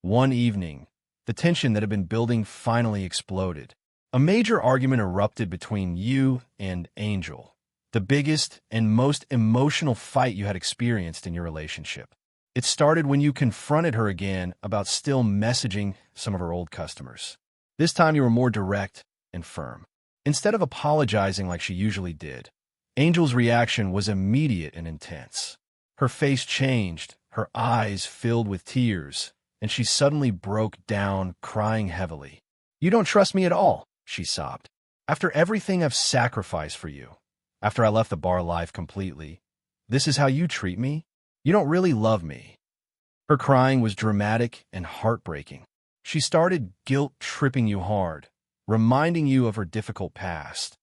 One evening, the tension that had been building finally exploded. A major argument erupted between you and Angel, the biggest and most emotional fight you had experienced in your relationship. It started when you confronted her again about still messaging some of her old customers. This time you were more direct and firm. Instead of apologizing like she usually did, Angel's reaction was immediate and intense. Her face changed, her eyes filled with tears, and she suddenly broke down, crying heavily. "You don't trust me at all," she sobbed. "After everything I've sacrificed for you, after I left the bar life completely, this is how you treat me? You don't really love me." Her crying was dramatic and heartbreaking. She started guilt-tripping you hard, reminding you of her difficult past,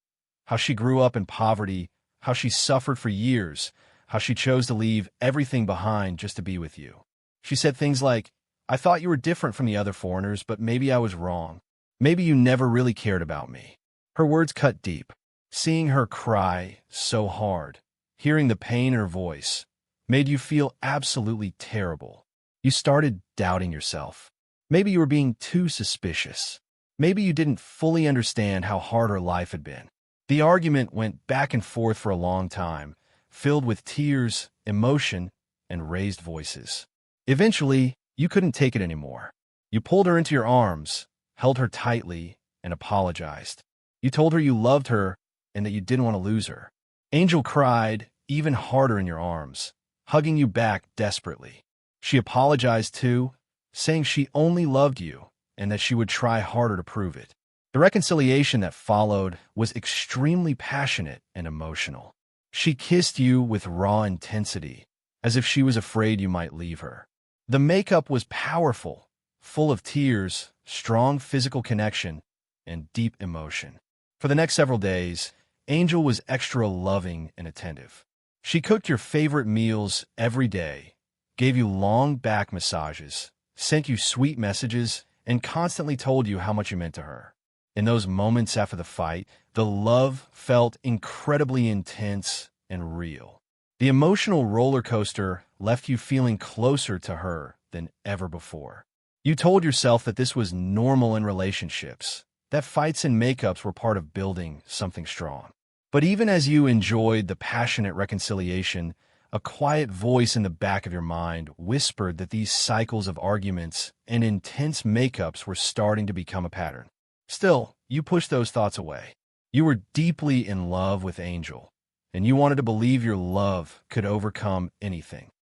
how she grew up in poverty, how she suffered for years, how she chose to leave everything behind just to be with you. She said things like, "I thought you were different from the other foreigners, but maybe I was wrong. Maybe you never really cared about me." Her words cut deep. Seeing her cry so hard, hearing the pain in her voice, made you feel absolutely terrible. You started doubting yourself. Maybe you were being too suspicious. Maybe you didn't fully understand how hard her life had been. The argument went back and forth for a long time, filled with tears, emotion, and raised voices. Eventually, you couldn't take it anymore. You pulled her into your arms, held her tightly, and apologized. You told her you loved her and that you didn't want to lose her. Angel cried even harder in your arms, hugging you back desperately. She apologized too, saying she only loved you and that she would try harder to prove it. The reconciliation that followed was extremely passionate and emotional. She kissed you with raw intensity, as if she was afraid you might leave her. The makeup was powerful, full of tears, strong physical connection, and deep emotion. For the next several days, Angel was extra loving and attentive. She cooked your favorite meals every day, gave you long back massages, sent you sweet messages, and constantly told you how much you meant to her. In those moments after the fight, the love felt incredibly intense and real. The emotional roller coaster left you feeling closer to her than ever before. You told yourself that this was normal in relationships, that fights and makeups were part of building something strong. But even as you enjoyed the passionate reconciliation, a quiet voice in the back of your mind whispered that these cycles of arguments and intense makeups were starting to become a pattern. Still, you pushed those thoughts away. You were deeply in love with Angel, and you wanted to believe your love could overcome anything.